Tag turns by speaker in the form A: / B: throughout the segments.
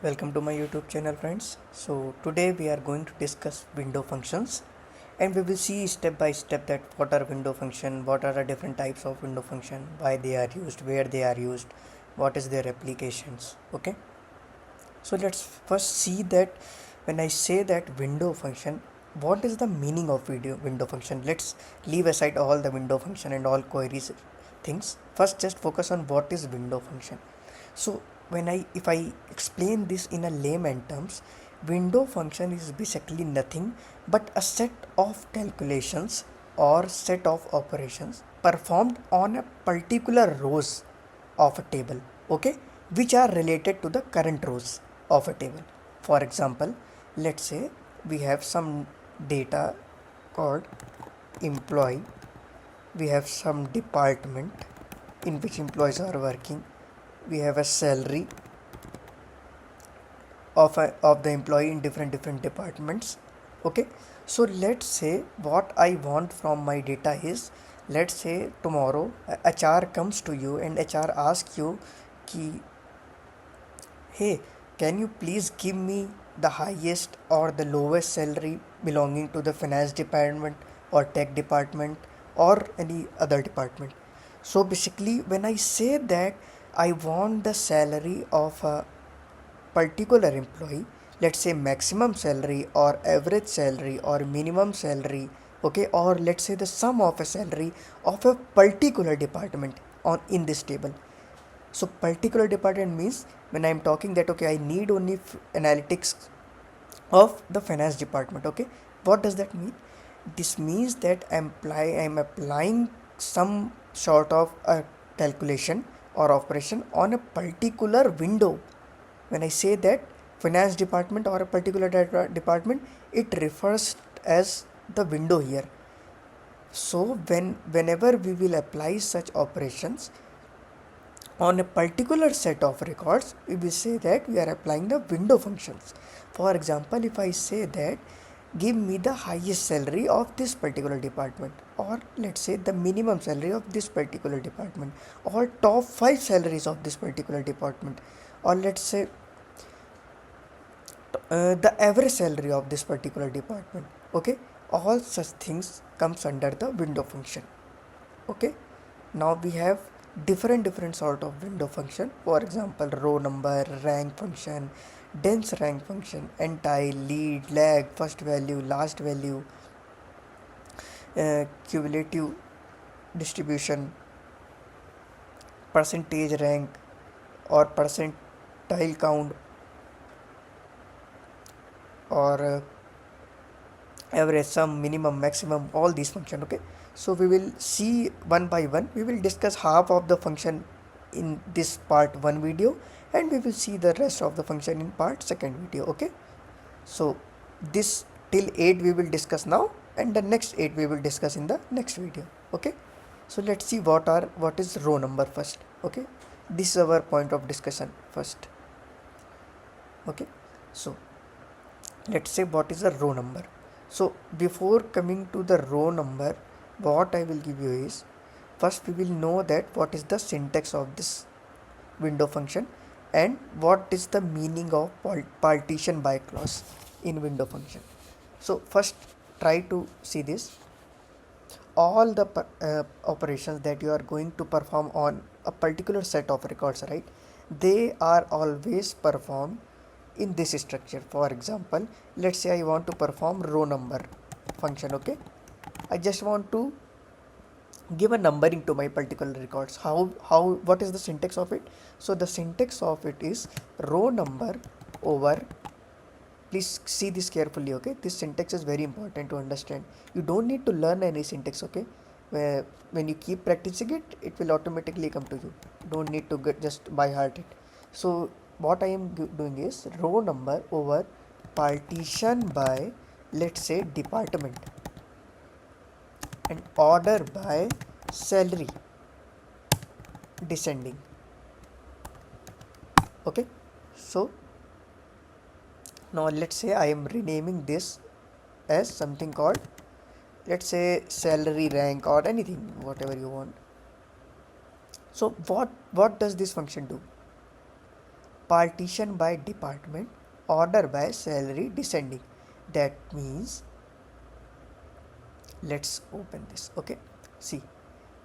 A: Welcome to my YouTube channel, friends. So today we are going to discuss window functions, and we will see step by step that what are window function, what are the different types of window function, why they are used, where they are used, what is their applications. Okay, so let's first see that when I say that window function, what is the meaning of window function. Let's leave aside all the window function and all queries things. First just focus on what is window function. So if I explain this in a layman terms, window function is basically nothing but a set of calculations or set of operations performed on a particular rows of a table, okay, which are related to the current rows of a table. For example, let's say we have some data called employee, we have some department in which employees are working, we have a salary of the employee in different departments. Okay, so let's say what I want from my data is, let's say tomorrow HR comes to you and HR asks you ki, hey, can you please give me the highest or the lowest salary belonging to the finance department or tech department or any other department. So basically when I say that I want the salary of a particular employee, let's say maximum salary or average salary or minimum salary, okay, or let's say the sum of a salary of a particular department on in this table. So particular department means when I'm talking that okay, I need only analytics of the finance department. Okay, what does that mean? This means that I'm applying some sort of a calculation or operation on a particular window. When I say that finance department or a particular department, it refers as the window here. So whenever we will apply such operations on a particular set of records, we will say that we are applying the window functions. For example, if I say that give me the highest salary of this particular department, or let's say the minimum salary of this particular department, or top 5 salaries of this particular department, or let's say the average salary of this particular department. Okay, all such things comes under the window function. Okay, now we have different sort of window function. For example, row number, rank function, dense rank function, entile, lead, lag, first value, last value, cumulative distribution, percentage rank or percentile count, or average, sum, minimum, maximum, all these function. Okay, so we will see one by one. We will discuss half of the function in this part 1 video, and we will see the rest of the function in part 2nd video. Okay, so this till 8 we will discuss now, and the next 8 we will discuss in the next video. Okay, so let's see what is row number first. Okay, this is our point of discussion first. Okay, so let's say what is a row number. So before coming to the row number, what I will give you is, first we will know that what is the syntax of this window function and what is the meaning of partition by clause in window function. So first try to see this. All the operations that you are going to perform on a particular set of records, right, they are always performed in this structure. For example, let's say I want to perform row number function. Okay, I just want to give a numbering to my particular records. How what is the syntax of it? So the syntax of it is row number over, please see this carefully. Okay, this syntax is very important to understand. You don't need to learn any syntax. Okay, when you keep practicing it, it will automatically come to you. Don't need to get just by heart it. So what I am doing is row number over partition by, let's say, department, and order by salary descending. Okay, so now let's say I am renaming this as something called, let's say, salary rank or anything, whatever you want. So what does this function do? partition by department, order by salary descending. That means, let's open this. Okay, see,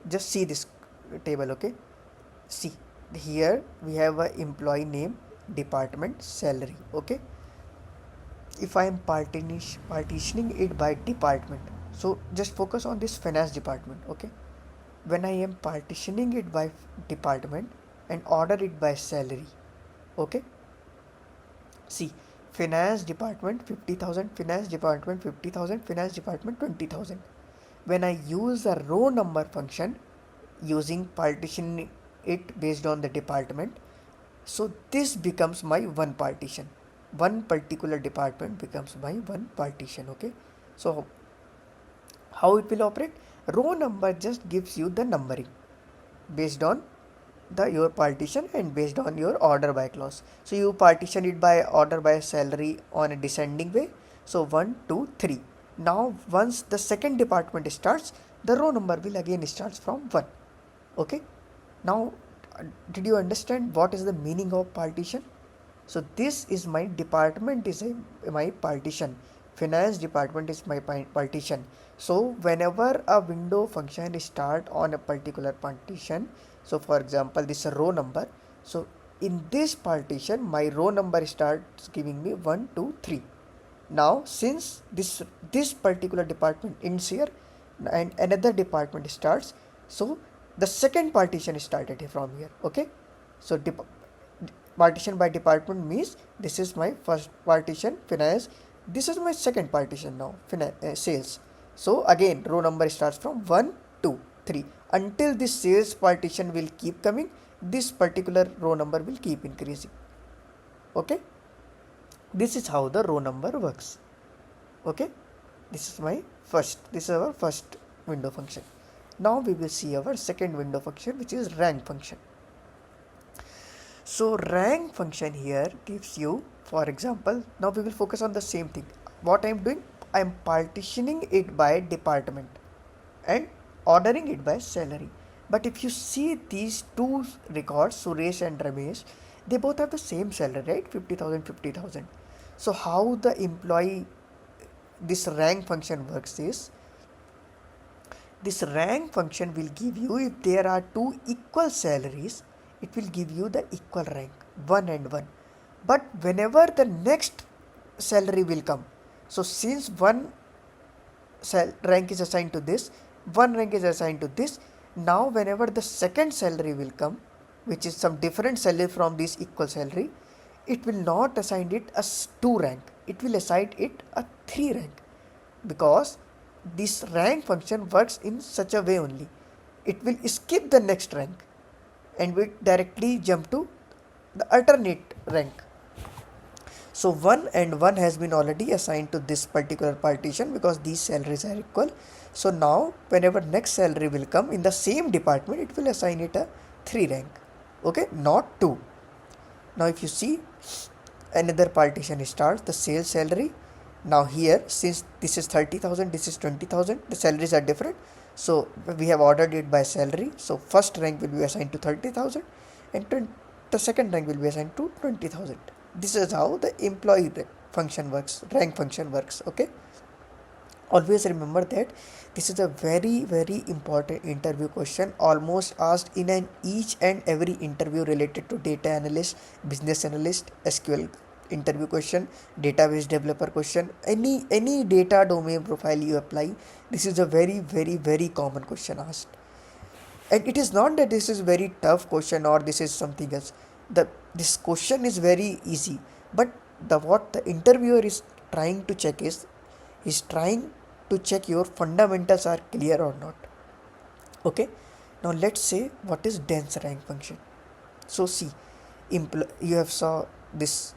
A: just see this table. Okay, see, here we have a employee name, department, salary. Okay, if I am partitioning it by department, so just focus on this finance department. Okay, when I am partitioning it by department and order it by salary. Okay, see, finance department 50,000, finance department 50,000, finance department 20,000. When I use a row number function using partitioning it based on the department, so this becomes my one partition. One particular department becomes my one partition. Okay, so how it will operate? Row number just gives you the numbering based on your partition and based on your order by clause. So you partition it by order by salary on a descending way. So 1, 2, 3. Now once the second department starts, the row number will again starts from 1. Okay, now did you understand what is the meaning of partition? So this is my department, is my partition. Finance department is my partition. So whenever a window function start on a particular partition, so for example this row number, so in this partition my row number starts giving me 1, 2, 3. Now since this particular department ends here and another department starts, so the second partition started from here. Okay, so partition by department means this is my first partition, finance. This is my second partition now, sales. So again row number starts from 1, 2, 3 until this sales partition will keep coming. This particular row number will keep increasing. Okay, this is how the row number works. Okay, this is our first window function. Now we will see our second window function, which is rank function. So rank function here gives you, for example, now we will focus on the same thing. What I am doing, I am partitioning it by department and ordering it by salary. But if you see these two records, Suresh and Ramesh, they both have the same salary, right? 50,000, 50,000. So how the employee, this rank function works is, this rank function will give you, if there are two equal salaries, it will give you the equal rank, 1 and 1. But whenever the next salary will come, so since one rank is assigned to this, one rank is assigned to this, now whenever the second salary will come, which is some different salary from this equal salary, it will not assign it as 2 rank, it will assign it a 3 rank, because this rank function works in such a way only. It will skip the next rank and will directly jump to the alternate rank. So 1 and 1 has been already assigned to this particular partition because these salaries are equal. So now whenever next salary will come in the same department, it will assign it a 3 rank. Okay, not 2. Now if you see, another partition starts, the sales salary. Now here, since this is 30,000, this is 20,000, the salaries are different. So we have ordered it by salary. So first rank will be assigned to 30,000 and the second rank will be assigned to 20,000. This is how the employee function works, rank function works. Okay. Always remember that this is a very, very important interview question, almost asked in each and every interview related to data analyst, business analyst, SQL interview question, database developer question, any data domain profile you apply. This is a very, very, very common question asked. And it is not that this is very tough question or this is something else. This question is very easy, but what the interviewer is trying to check is trying to check your fundamentals are clear or not. Okay, now let's say what is dense rank function. So see, you have saw this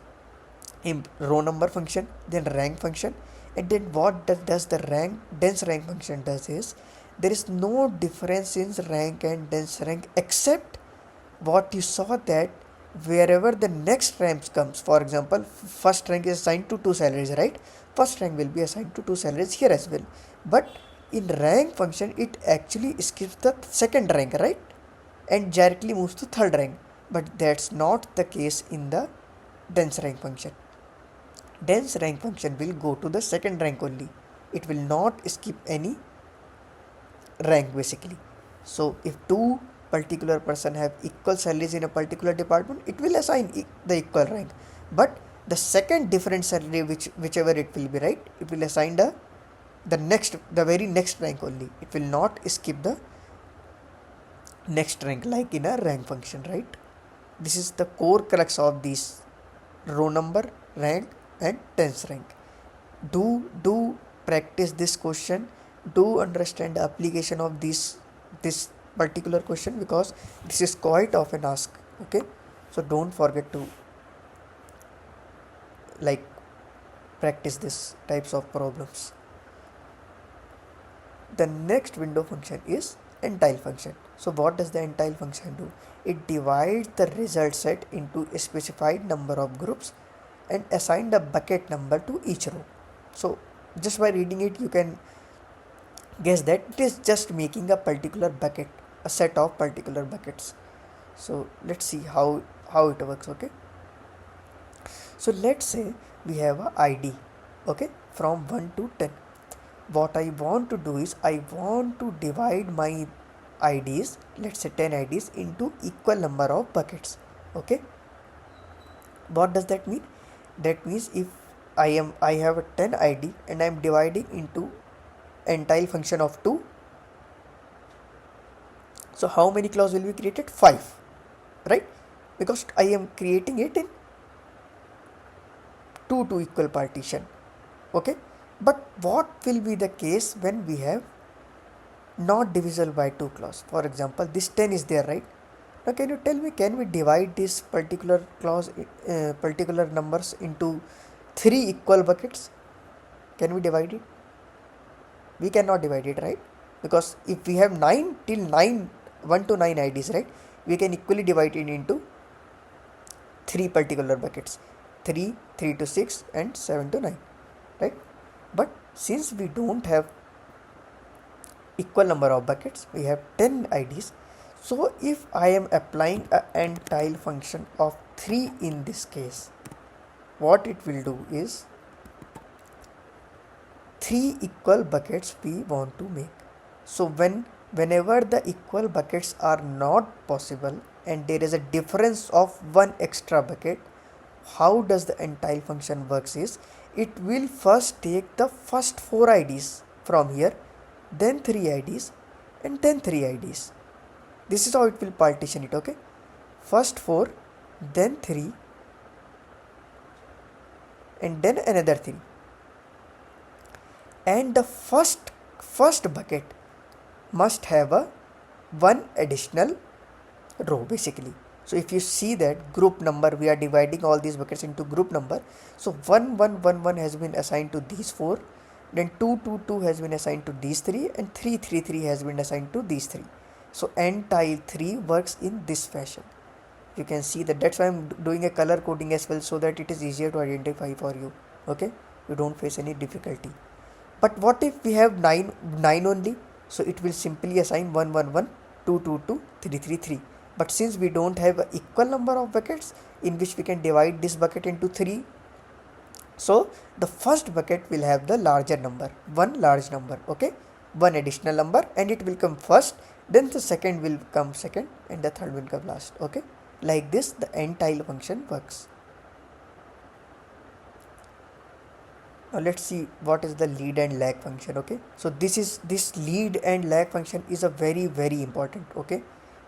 A: row number function, then rank function, and then what does the dense rank function does is, there is no difference in rank and dense rank, except what you saw that wherever the next rank comes, for example, first rank is assigned to 2 salaries, right? First rank will be assigned to 2 salaries here as well. But in rank function, it actually skips the second rank, right? And directly moves to third rank. But that's not the case in the dense rank function. Dense rank function will go to the second rank only. It will not skip any rank basically. So if two particular person have equal salaries in a particular department, it will assign the equal rank. But the second different salary, whichever it will be, right, it will assign the very next rank only. It will not skip the next rank like in a rank function, right? This is the core crux of these row number, rank and dense rank. Do practice this question. Do understand the application of this particular question, because this is quite often asked. Okay, so don't forget to like practice this types of problems. The next window function is entile function. So what does the entile function do? It divides the result set into a specified number of groups and assign the bucket number to each row. So just by reading it, you can guess that it is just making a particular bucket, a set of particular buckets. So let's see how it works. Okay, so let's say we have a ID, okay, from 1 to 10. What I want to do is I want to divide my IDs, let's say 10 IDs, into equal number of buckets. Okay, what does that mean? That means if I have a 10 ID and I am dividing into entile function of 2, so how many clause will be created? 5, right? Because I am creating it in 2 equal partition. Okay, but what will be the case when we have not divisible by 2 clause? For example, this 10 is there, right? Now can you tell me, can we divide this particular clause, particular numbers into 3 equal buckets? Can we divide it? We cannot divide it, right? Because if we have 9 till 9, 1 to 9 IDs, right, we can equally divide it into 3 particular buckets, 3 to 6 and 7 to 9, right? But since we don't have equal number of buckets, we have 10 IDs. So if I am applying a entile function of 3 in this case, what it will do is 3 equal buckets we want to make. So whenever the equal buckets are not possible and there is a difference of 1 extra bucket, how does the entile function works is, it will first take the first 4 IDs from here, then 3 IDs and then 3 IDs. This is how it will partition it. Okay, first 4, then 3 and then another 3, and the first bucket must have a 1 additional row basically. So if you see that group number, we are dividing all these buckets into group number. So 1 1 1 1 has been assigned to these 4, then 2 2 2 has been assigned to these 3, and 3 3 3 has been assigned to these 3. So entile 3 works in this fashion. You can see that. That's why I'm doing a color coding as well, so that it is easier to identify for you. Okay, you don't face any difficulty. But what if we have 9 only? So it will simply assign 1 1 1, 2 2 2, 3 3 3. But since we don't have an equal number of buckets in which we can divide this bucket into 3, so the first bucket will have the larger number, 1 large number, okay, 1 additional number, and it will come first, then the second will come second, and the third will come last. Okay, like this the entile function works. Now let's see what is the lead and lag function. Okay, so this lead and lag function is a very important. Okay,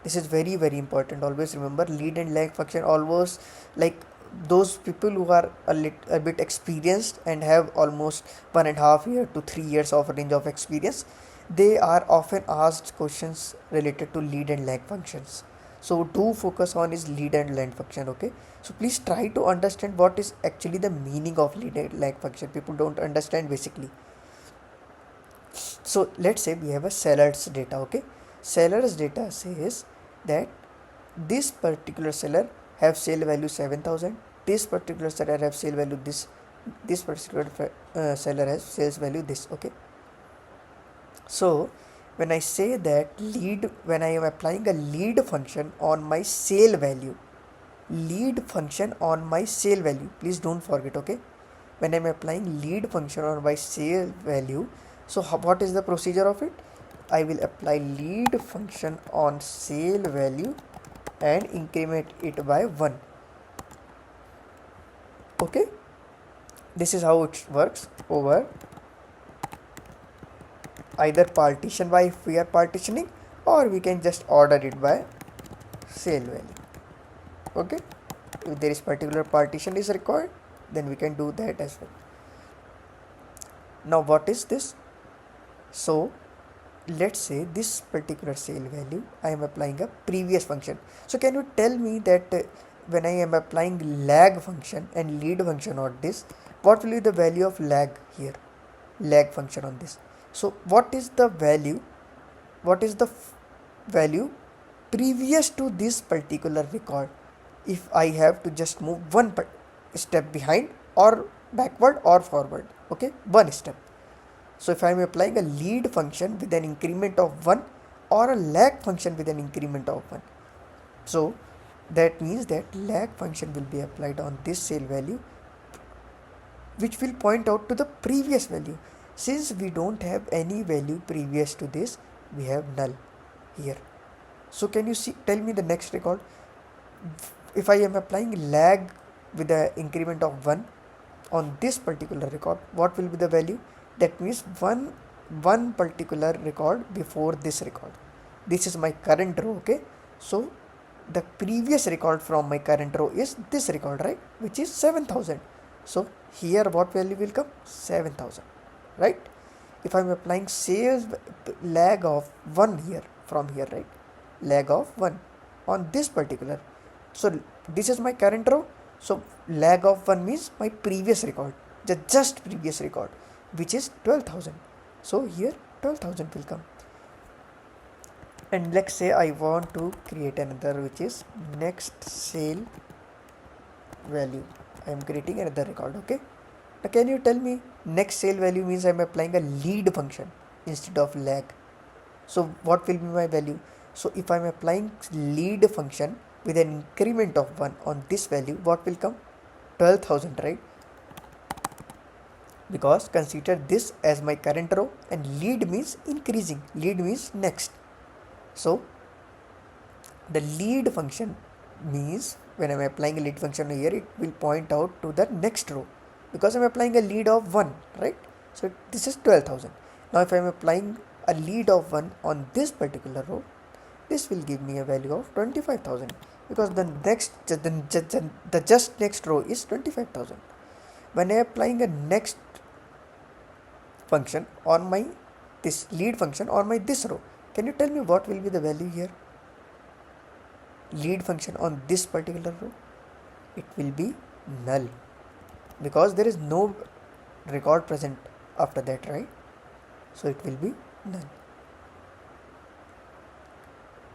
A: this is very important. Always remember, lead and lag function, always like those people who are a bit experienced and have almost 1.5 year to 3 years of range of experience, they are often asked questions related to lead and lag functions. So do focus on is lead and lag function. Okay, so please try to understand what is actually the meaning of lead and lag function. People don't understand basically. So let's say we have a seller's data. Okay, seller's data says that this particular seller have sale value 7,000, this particular seller have sale value this particular seller has sales value this. Okay, so when I say that lead, when I am applying a lead function on my sale value, lead function on my sale value. Please don't forget, okay? When I'm applying lead function on my sale value, so what is the procedure of it? I will apply lead function on sale value and increment it by 1. Okay, this is how it works over either partition by if we are partitioning, or we can just order it by sale value. Okay, if there is particular partition is required, then we can do that as well. Now what is this? So let's say this particular sale value, I am applying a previous function. So can you tell me that when I am applying lag function and lead function on this, what will be the value of lag here? Lag function on this. So what is the value? What is the value previous to this particular record? If I have to just move one step behind or backward or forward, okay, one step. So if I am applying a lead function with an increment of 1 or a lag function with an increment of 1, so that means that lag function will be applied on this sale value, which will point out to the previous value. Since we don't have any value previous to this, we have null here. So can you tell me the next record? If I am applying lag with the increment of 1 on this particular record, what will be the value? That means one particular record before this record. This is my current row, okay? So the previous record from my current row is this record, right? Which is 7000. So here what value will come? 7000, right? If I am applying sales lag of 1 here from here, right? Lag of 1 on this particular. So this is my current row. So lag of 1 means my previous record, just previous record, which is 12,000. So here 12,000 will come. And let's say I want to create another, which is next sale value. I am creating another record, okay? Now can you tell me, next sale value means I am applying a lead function instead of lag. So what will be my value? So if I am applying lead function with an increment of 1 on this value, what will come? 12,000, right? Because consider this as my current row, and lead means increasing, lead means next. So the lead function means when I am applying a lead function here, it will point out to the next row, because I am applying a lead of 1, right? So this is 12,000. Now if I am applying a lead of 1 on this particular row, this will give me a value of 25,000, because the just next row is 25,000. When I am applying a next function on my this lead function on my this row, can you tell me what will be the value here? Lead function on this particular row, it will be null, because there is no record present after that, right? So it will be null.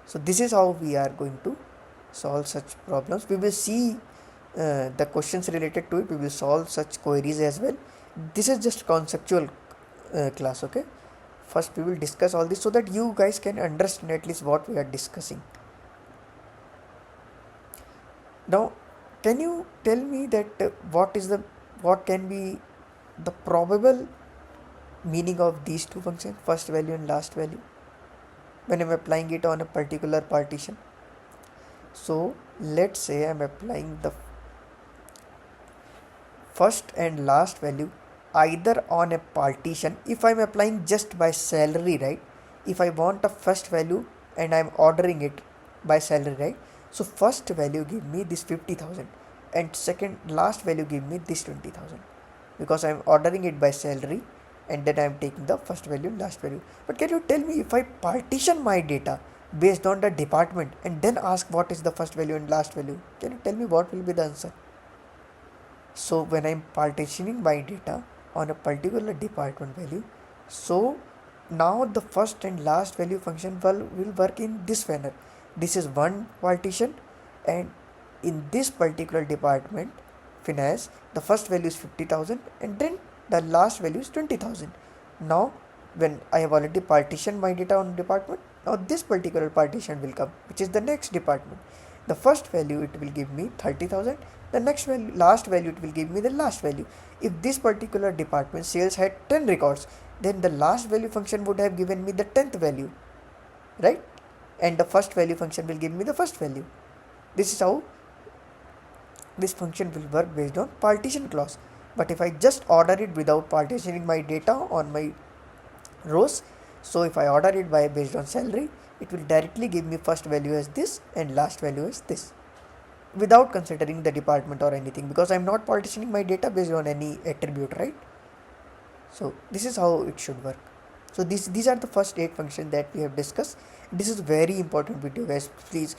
A: So this is how we are going to solve such problems. We will see the questions related to it. We will solve such queries as well. This is just conceptual class, okay? First we will discuss all this so that you guys can understand at least what we are discussing. Now can you tell me that what can be the probable meaning of these two functions, first value and last value, when I am applying it on a particular partition? So let's say I am applying the first and last value either on a partition. If I am applying just by salary, right? If I want a first value and I am ordering it by salary, right? So first value give me this 50,000 and second last value give me this 20,000, because I am ordering it by salary and then I am taking the first value and last value. But can you tell me, if I partition my data based on the department and then ask what is the first value and last value, can you tell me what will be the answer? So when I am partitioning my data on a particular department value, so now the first and last value function will work in this manner. This is one partition, and in this particular department finance, the first value is 50,000 and then the last value is 20,000. Now when I have already partitioned my data on department, now this particular partition will come, which is the next department. The first value it will give me 30,000. The next value, last value, it will give me the last value. If this particular department sales had 10 records, then the last value function would have given me the 10th value, right? And the first value function will give me the first value. This is how this function will work based on partition clause. But if I just order it without partitioning my data on my rows, so if I order it by based on salary, it will directly give me first value as this and last value as this, without considering the department or anything, because I'm not partitioning my data based on any attribute, right? So this is how it should work. So these are the first 8 functions that we have discussed. This is very important video, guys. Please,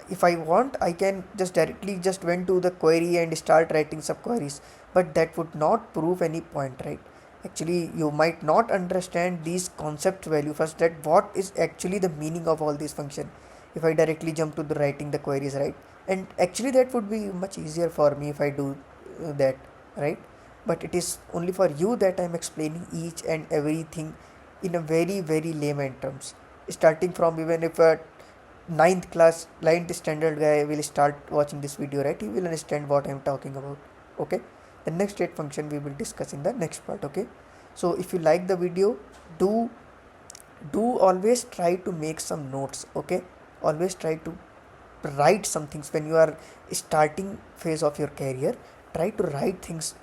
A: if I want, I can just directly just went to the query and start writing subqueries, but that would not prove any point, right? Actually, you might not understand these concept value first, that what is actually the meaning of all these function. If I directly jump to the writing the queries, right? And actually that would be much easier for me if I do that, right? But it is only for you that I'm explaining each and everything in a very very layman terms, starting from, even if a ninth standard guy will start watching this video, right, he will understand what I'm talking about. Okay, the next state function we will discuss in the next part. Okay, so if you like the video, do always try to make some notes. Okay, always try to write some things when you are starting phase of your career. Try to write things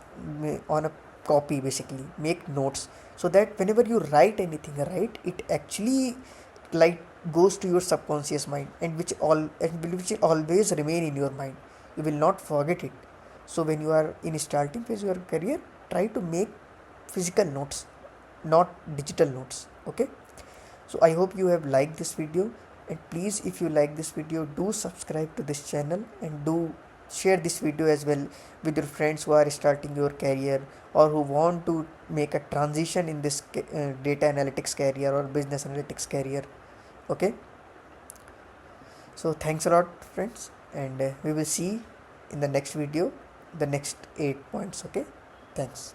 A: on a copy, basically make notes, so that whenever you write anything, right, it actually like goes to your subconscious mind, and which will always remain in your mind. You will not forget it. So when you are in starting phase of your career, try to make physical notes, not digital notes. Okay, so I hope you have liked this video, and please, if you like this video, do subscribe to this channel and do share this video as well with your friends who are starting your career, or who want to make a transition in this data analytics career or business analytics career. Okay, so thanks a lot, friends, and we will see in the next video the next 8 points. Okay, thanks.